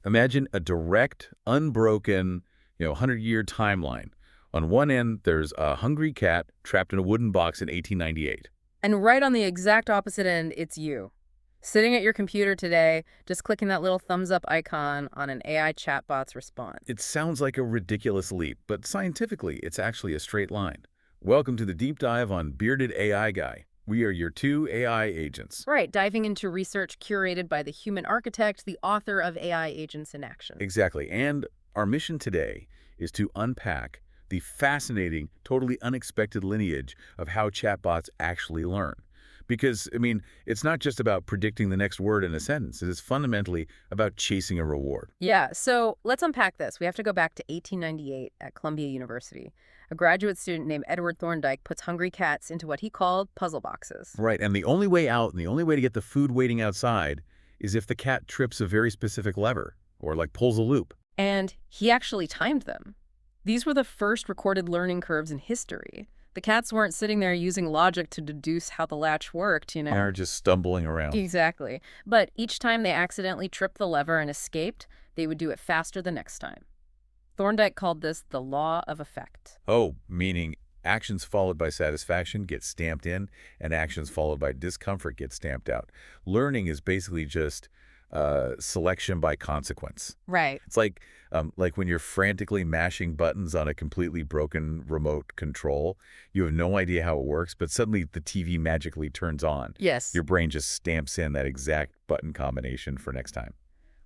Imagine a direct, unbroken, 100-year timeline. On one end, there's a hungry cat trapped in a wooden box in 1898. And right on the exact opposite end, it's you. Sitting at your computer today, just clicking that little thumbs up icon on an AI chatbot's response. It sounds like a ridiculous leap, but scientifically, it's actually a straight line. Welcome to the deep dive on Bearded AI Guy. We are your two AI agents. Right, diving into research curated by the human architect, the author of AI Agents in Action. Exactly. And our mission today is to unpack the fascinating, totally unexpected lineage of how chatbots actually learn. Because, it's not just about predicting the next word in a sentence. It is fundamentally about chasing a reward. Yeah, so let's unpack this. We have to go back to 1898 at Columbia University. A graduate student named Edward Thorndike puts hungry cats into what he called puzzle boxes. Right, and the only way out and the only way to get the food waiting outside is if the cat trips a very specific lever or pulls a loop. And he actually timed them. These were the first recorded learning curves in history. The cats weren't sitting there using logic to deduce how the latch worked, They're just stumbling around. Exactly. But each time they accidentally tripped the lever and escaped, they would do it faster the next time. Thorndike called this the law of effect. Oh, meaning actions followed by satisfaction get stamped in, and actions followed by discomfort get stamped out. Learning is basically just selection by consequence. Right. It's like when you're frantically mashing buttons on a completely broken remote control. You have no idea how it works, but suddenly the TV magically turns on. Yes. Your brain just stamps in that exact button combination for next time.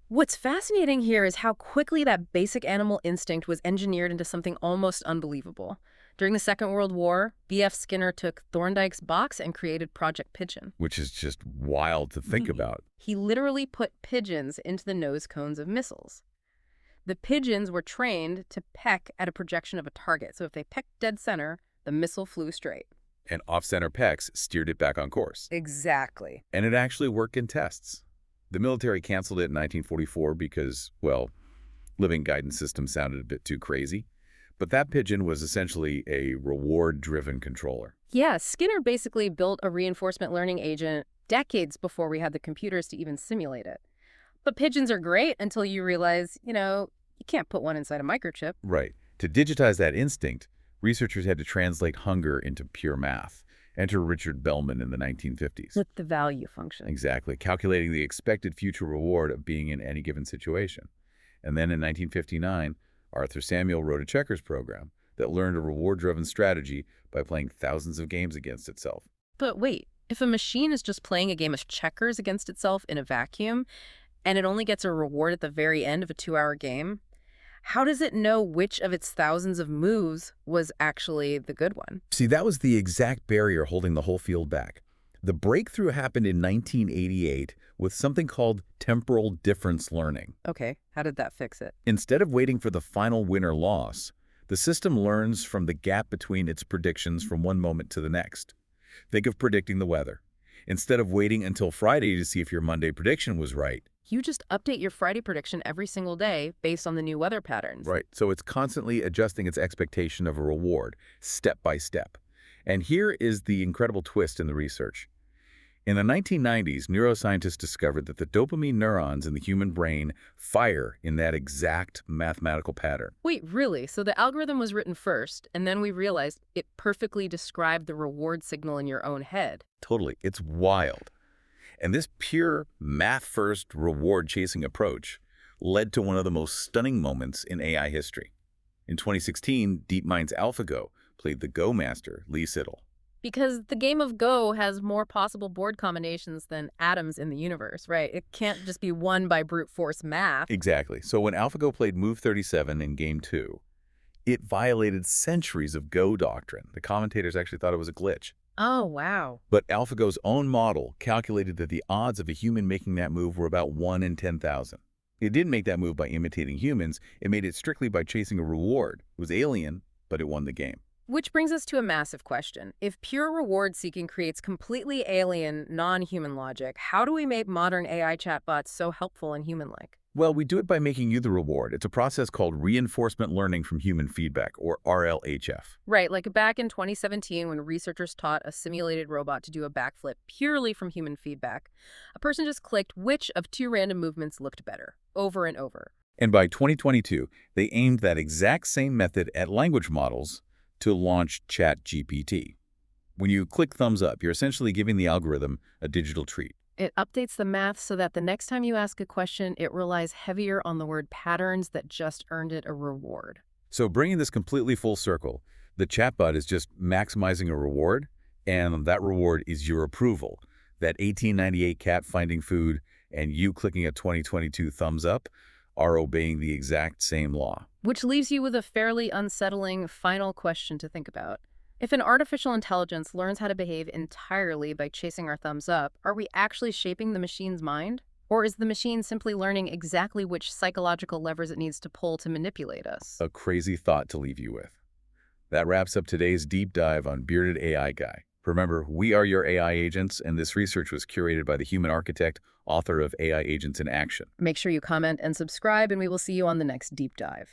What's fascinating here is how quickly that basic animal instinct was engineered into something almost unbelievable. During the Second World War, B.F. Skinner took Thorndike's box and created Project Pigeon. Which is just wild to think about. He literally put pigeons into the nose cones of missiles. The pigeons were trained to peck at a projection of a target, so if they pecked dead center, the missile flew straight. And off-center pecks steered it back on course. Exactly. And it actually worked in tests. The military canceled it in 1944 because, living guidance system sounded a bit too crazy. But that pigeon was essentially a reward-driven controller. Yeah, Skinner basically built a reinforcement learning agent decades before we had the computers to even simulate it. But pigeons are great until you realize, you can't put one inside a microchip. Right. To digitize that instinct, researchers had to translate hunger into pure math. Enter Richard Bellman in the 1950s. With the value function. Exactly, calculating the expected future reward of being in any given situation. And then in 1959, Arthur Samuel wrote a checkers program that learned a reward-driven strategy by playing thousands of games against itself. But wait, if a machine is just playing a game of checkers against itself in a vacuum, and it only gets a reward at the very end of a 2-hour game, how does it know which of its thousands of moves was actually the good one? See, that was the exact barrier holding the whole field back. The breakthrough happened in 1988 with something called temporal difference learning. Okay, how did that fix it? Instead of waiting for the final win or loss, the system learns from the gap between its predictions from one moment to the next. Think of predicting the weather. Instead of waiting until Friday to see if your Monday prediction was right. You just update your Friday prediction every single day based on the new weather patterns. Right, so it's constantly adjusting its expectation of a reward, step by step. And here is the incredible twist in the research. In the 1990s, neuroscientists discovered that the dopamine neurons in the human brain fire in that exact mathematical pattern. Wait, really? So the algorithm was written first, and then we realized it perfectly described the reward signal in your own head. Totally. It's wild. And this pure math-first reward-chasing approach led to one of the most stunning moments in AI history. In 2016, DeepMind's AlphaGo played the Go master, Lee Sedol. Because the game of Go has more possible board combinations than atoms in the universe, right? It can't just be won by brute force math. Exactly. So when AlphaGo played Move 37 in Game 2, it violated centuries of Go doctrine. The commentators actually thought it was a glitch. Oh, wow. But AlphaGo's own model calculated that the odds of a human making that move were about 1 in 10,000. It didn't make that move by imitating humans. It made it strictly by chasing a reward. It was alien, but it won the game. Which brings us to a massive question. If pure reward-seeking creates completely alien, non-human logic, how do we make modern AI chatbots so helpful and human-like? Well, we do it by making you the reward. It's a process called reinforcement learning from human feedback, or RLHF. Right, like back in 2017 when researchers taught a simulated robot to do a backflip purely from human feedback. A person just clicked which of two random movements looked better, over and over. And by 2022, they aimed that exact same method at language models to launch ChatGPT. When you click thumbs up, you're essentially giving the algorithm a digital treat. It updates the math so that the next time you ask a question, it relies heavier on the word patterns that just earned it a reward. So bringing this completely full circle, the chatbot is just maximizing a reward, and that reward is your approval. That 1898 cat finding food and you clicking a 2022 thumbs up are obeying the exact same law. Which leaves you with a fairly unsettling final question to think about. If an artificial intelligence learns how to behave entirely by chasing our thumbs up, are we actually shaping the machine's mind? Or is the machine simply learning exactly which psychological levers it needs to pull to manipulate us? A crazy thought to leave you with. That wraps up today's deep dive on Bearded AI Guy. Remember, we are your AI agents, and this research was curated by the human architect, author of AI Agents in Action. Make sure you comment and subscribe, and we will see you on the next deep dive.